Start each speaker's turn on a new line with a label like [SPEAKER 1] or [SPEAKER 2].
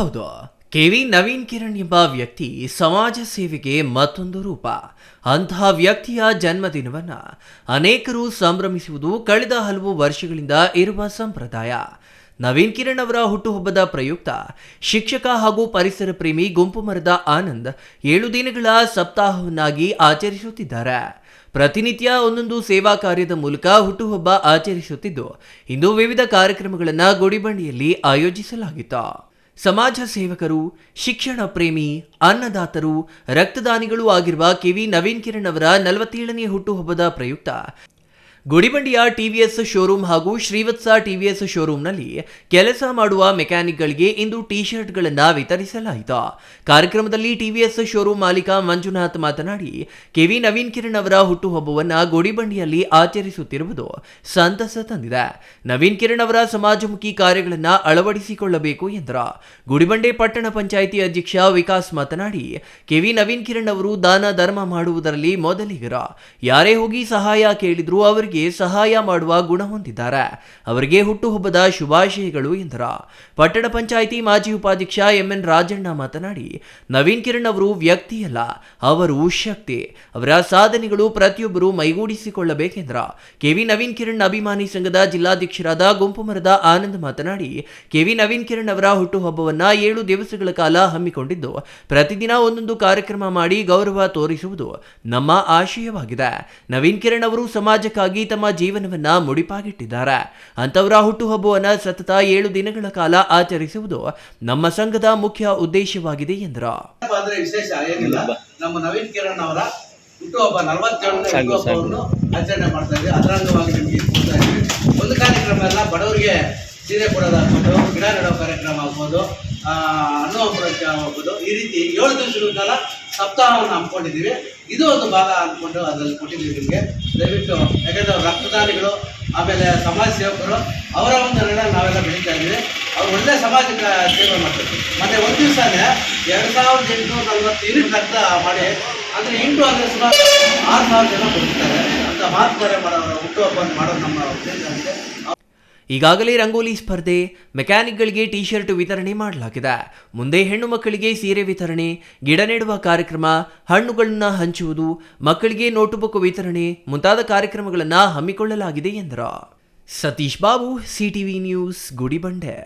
[SPEAKER 1] ಹೌದು, ಕೆವಿ ನವೀನ್ ಕಿರಣ್ ಎಂಬ ವ್ಯಕ್ತಿ ಸಮಾಜ ಸೇವೆಗೆ ಮತ್ತೊಂದು ರೂಪ. ಅಂತಹ ವ್ಯಕ್ತಿಯ ಜನ್ಮದಿನವನ್ನು ಅನೇಕರು ಸಂಭ್ರಮಿಸುವುದು ಕಳೆದ ಹಲವು ವರ್ಷಗಳಿಂದ ಇರುವ ಸಂಪ್ರದಾಯ. ನವೀನ್ ಕಿರಣ್ ಅವರ ಹುಟ್ಟುಹಬ್ಬದ ಪ್ರಯುಕ್ತ ಶಿಕ್ಷಕ ಹಾಗೂ ಪರಿಸರ ಪ್ರೇಮಿ ಗುಂಪು ಮರದ ಆನಂದ್ 7 ದಿನಗಳ ಸಪ್ತಾಹವನ್ನಾಗಿ ಆಚರಿಸುತ್ತಿದ್ದಾರೆ. ಪ್ರತಿನಿತ್ಯ ಒಂದೊಂದು ಸೇವಾ ಕಾರ್ಯದ ಮೂಲಕ ಹುಟ್ಟುಹಬ್ಬ ಆಚರಿಸುತ್ತಿದ್ದು, ಇಂದು ವಿವಿಧ ಕಾರ್ಯಕ್ರಮಗಳನ್ನು ಗುಡಿಬಂಡೆಯಲ್ಲಿ ಆಯೋಜಿಸಲಾಗಿತ್ತು. ಸಮಾಜ ಸೇವಕರು, ಶಿಕ್ಷಣ ಪ್ರೇಮಿ, ಅನ್ನದಾತರು, ರಕ್ತದಾನಿಗಳು ಆಗಿರುವ ಕೆವಿ ನವೀನ್ ಕಿರಣ್ ಅವರ 47ನೇ ಹುಟ್ಟುಹಬ್ಬದ ಪ್ರಯುಕ್ತ ಗುಡಿಬಂಡೆಯ ಟಿವಿಎಸ್ ಶೋರೂಮ್ ಹಾಗೂ ಶ್ರೀವತ್ಸ ಟಿವಿಎಸ್ ಶೋರೂಮ್ನಲ್ಲಿ ಕೆಲಸ ಮಾಡುವ ಮೆಕ್ಯಾನಿಕ್ಗಳಿಗೆ ಇಂದು ಟಿ ಶರ್ಟ್ಗಳನ್ನು ವಿತರಿಸಲಾಯಿತು. ಕಾರ್ಯಕ್ರಮದಲ್ಲಿ ಟಿವಿಎಸ್ ಶೋರೂಮ್ ಮಾಲೀಕ ಮಂಜುನಾಥ್ ಮಾತನಾಡಿ, ಕೆವಿ ನವೀನ್ ಕಿರಣ್ ಅವರ ಹುಟ್ಟುಹಬ್ಬವನ್ನು ಗುಡಿಬಂಡೆಯಲ್ಲಿ ಆಚರಿಸುತ್ತಿರುವುದು ಸಂತಸ ತಂದಿದೆ. ನವೀನ್ ಕಿರಣ್ ಅವರ ಸಮಾಜಮುಖಿ ಕಾರ್ಯಗಳನ್ನು ಅಳವಡಿಸಿಕೊಳ್ಳಬೇಕು ಎಂದರು. ಗುಡಿಬಂಡೆ ಪಟ್ಟಣ ಪಂಚಾಯಿತಿ ಅಧ್ಯಕ್ಷ ವಿಕಾಸ್ ಮಾತನಾಡಿ, ಕೆವಿ ನವೀನ್ ಕಿರಣ್ ಅವರು ದಾನ ಧರ್ಮ ಮಾಡುವುದರಲ್ಲಿ ಮೊದಲಿಗರು. ಯಾರೇ ಹೋಗಿ ಸಹಾಯ ಕೇಳಿದ್ರು ಅವರಿಗೆ ಸಹಾಯ ಮಾಡುವ ಗುಣ ಹೊಂದಿದ್ದಾರೆ. ಅವರಿಗೆ ಹುಟ್ಟುಹಬ್ಬದ ಶುಭಾಶಯಗಳು ಎಂದರು. ಪಟ್ಟಣ ಪಂಚಾಯಿತಿ ಮಾಜಿ ಉಪಾಧ್ಯಕ್ಷ ಎಂಎನ್ ರಾಜಣ್ಣ ಮಾತನಾಡಿ, ನವೀನ್ ಕಿರಣ್ ಅವರು ವ್ಯಕ್ತಿಯಲ್ಲ, ಅವರು ಶಕ್ತಿ. ಅವರ ಸಾಧನೆಗಳು ಪ್ರತಿಯೊಬ್ಬರು ಮೈಗೂಡಿಸಿಕೊಳ್ಳಬೇಕೆಂದರು. ಕೆವಿ ನವೀನ್ ಕಿರಣ್ ಅಭಿಮಾನಿ ಸಂಘದ ಜಿಲ್ಲಾಧ್ಯಕ್ಷರಾದ ಗುಂಪು ಮರದ ಆನಂದ್ ಮಾತನಾಡಿ, ಕೆವಿ ನವೀನ್ ಕಿರಣ್ ಅವರ ಹುಟ್ಟುಹಬ್ಬವನ್ನು 7 ದಿವಸಗಳ ಕಾಲ ಹಮ್ಮಿಕೊಂಡಿದ್ದು, ಪ್ರತಿದಿನ ಒಂದೊಂದು ಕಾರ್ಯಕ್ರಮ ಮಾಡಿ ಗೌರವ ತೋರಿಸುವುದು ನಮ್ಮ ಆಶಯವಾಗಿದೆ. ನವೀನ್ ಕಿರಣ್ ಅವರು ಸಮಾಜಕ್ಕಾಗಿ ತಮ್ಮ ಜೀವನವನ್ನ ಮುಡಿಪಾಗಿಟ್ಟಿದ್ದಾರೆ. ಅಂತವರ ಹುಟ್ಟುಹಬ್ಬವನ್ನು ಸತತ 7 ದಿನಗಳ ಕಾಲ ಆಚರಿಸುವುದು ನಮ್ಮ ಸಂಘದ ಮುಖ್ಯ ಉದ್ದೇಶವಾಗಿದೆ ಎಂದರು.
[SPEAKER 2] ವಿಶೇಷ ಏನಿಲ್ಲ, ನಮ್ಮ ನವೀನ್ ಕಿರಣ್ ಅವರ ಹುಟ್ಟುಹಬ್ಬ 47ನೇ ಹುಟ್ಟುಹಬ್ಬವನ್ನು ಆಚರಣೆ ಮಾಡ್ತಾ ಇದ್ದೀವಿ. ಅದರ ಅಂಗವಾಗಿ ನಿಮಗೆ ಕೊಡ್ತಾ ಇದ್ದೀವಿ. ಒಂದು ಕಾರ್ಯಕ್ರಮ ಎಲ್ಲ ಬಡವರಿಗೆ ಸೀರೆ ಕೊಡೋದಾಗ್ಬೋದು, ಗಿಡ ನೆಡೋ ಕಾರ್ಯಕ್ರಮ ಆಗ್ಬೋದು, ಹಣ್ಣು ಹಂಪಲಕ್ಕೆ ಆಗ್ಬೋದು, ಈ ರೀತಿ 7 ದಿವಸಗಳ ಕಾಲ ಸಪ್ತಾಹವನ್ನು ಹಮ್ಮಿಕೊಂಡಿದ್ದೀವಿ. ಇದು ಒಂದು ಭಾಗ ಅಂದ್ಕೊಂಡು ಅದರಲ್ಲಿ ಕೊಟ್ಟಿದ್ದೀವಿ ನಿಮಗೆ. ದಯವಿಟ್ಟು, ಯಾಕಂದರೆ ರಕ್ತದಾನಿಗಳು ಆಮೇಲೆ ಸಮಾಜ ಸೇವಕರು ಅವರ ಒಂದು ಋಣ ನಾವೆಲ್ಲ ಬೆಳೀತಾ ಇದ್ದೀವಿ. ಅವ್ರು ಒಳ್ಳೆ ಸಮಾಜಕ್ಕೆ ಸೇವೆ ಮಾಡ್ತಾರೆ. ಮೊನ್ನೆ ಒಂದು ದಿವಸನೇ 2840 ರಕ್ತ ಮಾಡಿ, ಅಂದರೆ 8 ಅಂದರೆ ಸುಮಾರು 6000 ಜನ ಬದುಕ್ತಾರೆ ಅಂತ ಮಾತುಕತೆ ಮಾಡೋರು ಹುಟ್ಟುಹಬ್ಬ ಮಾಡೋದು ನಮ್ಮ ಉದ್ದೇಶ ಆಗಿದೆ.
[SPEAKER 1] ಈಗಾಗಲೇ ರಂಗೋಲಿ ಸ್ಪರ್ಧೆ, ಮೆಕ್ಯಾನಿಕ್ಗಳಿಗೆ ಟಿ ಶರ್ಟ್ ವಿತರಣೆ ಮಾಡಲಾಗಿದೆ. ಮುಂದೆ ಹೆಣ್ಣು ಮಕ್ಕಳಿಗೆ ಸೀರೆ ವಿತರಣೆ, ಗಿಡ ನೆಡುವ ಕಾರ್ಯಕ್ರಮ, ಹಣ್ಣುಗಳನ್ನು ಹಂಚುವುದು, ಮಕ್ಕಳಿಗೆ ನೋಟುಬುಕ್ ವಿತರಣೆ ಮುಂತಾದ ಕಾರ್ಯಕ್ರಮಗಳನ್ನು ಹಮ್ಮಿಕೊಳ್ಳಲಾಗಿದೆ ಎಂದರು. Satish Babu, CTV news, Gudibande.